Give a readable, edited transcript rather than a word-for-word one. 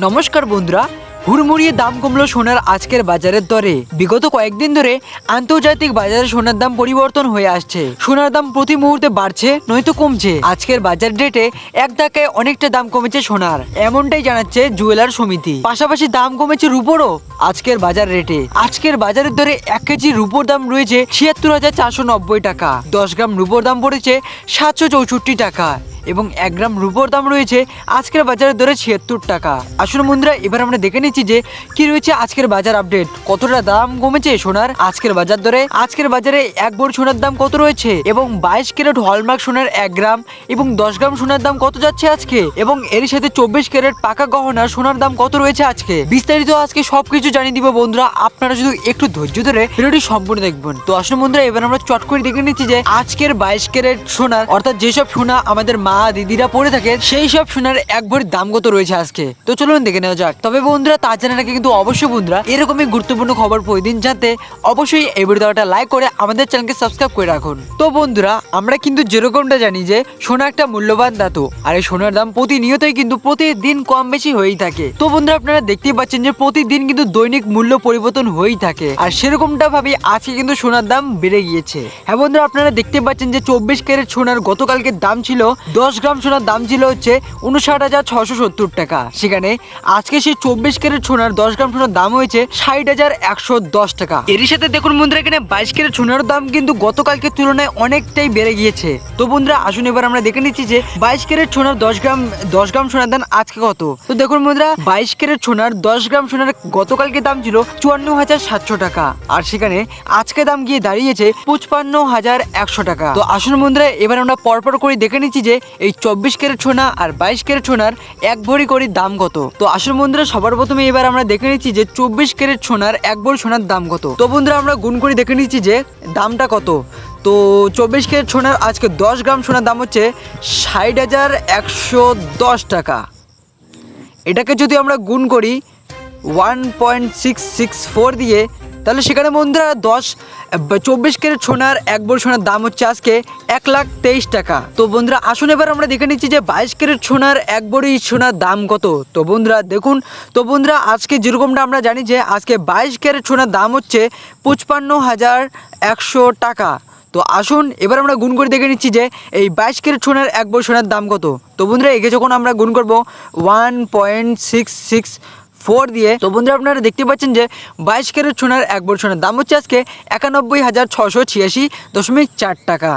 নমস্কার বন্ধুরা, হুড়মুড়িয়ে দাম কমলো সোনার আজকের বাজারের দরে। বিগত কয়েকদিন ধরে আন্তর্জাতিক বাজারে সোনার দাম পরিবর্তন হয়ে আসছে। সোনার দাম প্রতি মুহূর্তে বাড়ছে নয়তো কমছে। আজকের বাজার রেটে এক ধাক্কায় অনেকটা দাম কমেছে সোনার, এমনটাই জানাচ্ছে জুয়েলার সমিতি। পাশাপাশি দাম কমেছে রূপোরও আজকের বাজার রেটে। আজকের বাজারের দরে 1 কেজি রূপোর দাম রয়েছে ৭৬,৪৯০ টাকা, 10 গ্রাম রূপোর দাম পড়েছে ৭৬৪ টাকা এবং 1 গ্রাম রূপোর দাম রয়েছে আজকের বাজারের দরে ৭৬ টাকা। আসলে বন্ধুরা, এবার আমরা দেখে নিচ্ছি যে কি রয়েছে আজকের বাজার আপডেট, কতটা দাম কমেছে সোনার আজকের বাজার দরে। আজকের বাজারে 1 ভরি সোনার দাম কত রয়েছে এবং 22 ক্যারেট হলমার্ক সোনার 1 গ্রাম এবং 10 গ্রাম সোনার দাম কত যাচ্ছে আজকে, এবং এর সাথে 24 ক্যারেট পাকা গহনা সোনার দাম কত রয়েছে আজকে। বিস্তারিত আজকে সবকিছু জানিয়ে দিব বন্ধুরা, আপনারা শুধু একটু ধৈর্য ধরে ভিডিওটি সম্পূর্ণ দেখবেন। তো আসলে বন্ধুরা, এবার আমরা চট করে দেখে নিচ্ছি যে আজকের 22 ক্যারেট সোনার, অর্থাৎ যেসব সোনা আমাদের মা দিদিরা পরে থাকে সেই সব সোনার 1 ভরির দাম কত রয়েছে আজকে। তো চলুন দেখে নেওয়া যাক। তবে বন্ধুরা, তার জানার আগে কিন্তু অবশ্যই বন্ধুরা এরকমই গুরুত্বপূর্ণ খবর প্রতিদিন জানতে অবশ্যই এই ভিডিওটা লাইক করে আমাদের চ্যানেলকে সাবস্ক্রাইব করে রাখুন। তো বন্ধুরা, আমরা কিন্তু যেরকমটা জানি যে সোনা একটা মূল্যবান ধাতু, আর এই সোনার দাম প্রতিনিয়তই কিন্তু প্রতিদিন কম বেশি হয়েই থাকে। তো বন্ধুরা, আপনারা দেখতেই পাচ্ছেন যে প্রতিদিন কিন্তু দৈনিক মূল্য পরিবর্তন হয়েই থাকে, আর সেরকমটা ভাবে আজকে কিন্তু সোনার দাম বেড়ে গিয়েছে। হ্যাঁ বন্ধুরা, আপনারা দেখতে পাচ্ছেন যে 24 ক্যারেট সোনার গতকালকে দাম ছিল 10 গ্রাম সোনার দাম ছিল হচ্ছে ৫৯,৬৭০ টাকা। সেখানে আজকে সেই 24 ক্যারেট সোনার 10 গ্রাম সোনার দাম হয়েছে ৬০,১১০ টাকা। এর সাথে দেখুন বন্ধুরা, এখানে 22 ক্যারেট সোনার দাম কিন্তু গতকালকে তুলনায় অনেকটাই বেড়ে গিয়েছে। তো বন্ধুরা, আসুন এবার আমরা দেখে নিচ্ছি যে 22 ক্যারেট সোনার 10 গ্রাম সোনার দাম আজকে কত। তো দেখুন বন্ধুরা, 22 ক্যারেট সোনার 10 গ্রাম সোনার গতকালকে দাম ছিল ৫৪,৭০০ টাকা, আর সেখানে আজকে দাম গিয়ে দাঁড়িয়েছে ৫৫,১০০ টাকা। তো আসুন বন্ধুরা, এবার আমরা পরপর করে দেখে নিচ্ছি যে এই 24 ক্যারেট সোনা আর 22 ক্যারেট সোনার 1 ভরি করে দাম কত। তো আসল বন্ধুরা, সবার প্রথমে এবার আমরা দেখে নিচ্ছি যে 24 ক্যারেট সোনার 1 ভরি সোনার দাম কত। তো বন্ধুরা, আমরা গুণ করে দেখে নিচ্ছি যে দামটা কত। তো 24 ক্যারেট সোনার আজকে 10 গ্রাম সোনার দাম হচ্ছে ৬০,১১০ টাকা। এটাকে যদি আমরা গুণ করি 1.664 দিয়ে, তাহলে সেখানে বন্ধুরা 24 ক্যারেট সোনার 1 ভরি সোনার দাম হচ্ছে আজকে 1,23,000 টাকা। তো বন্ধুরা, আসুন এবার আমরা দেখে নিচ্ছি যে 22 ক্যারেট সোনার 1 ভরি সোনার দাম কত। তো বন্ধুরা দেখুন, তো বন্ধুরা আজকে যেরকমটা আমরা জানি যে আজকে 22 ক্যারেট সোনার দাম হচ্ছে 55,100 টাকা। তো আসুন এবার আমরা গুণ করে দেখে নিচ্ছি যে এই 22 ক্যারেট সোনার 1 ভরি সোনার দাম কত। তো বন্ধুরা, একে যখন আমরা গুণ করব 1.664 দিয়ে, তো বন্ধুরা আপনারা দেখতে পাচ্ছেন যে 22 ক্যারেট সোনার 1 ভরি সোনার দাম হচ্ছে আজকে 91,686.4 টাকা।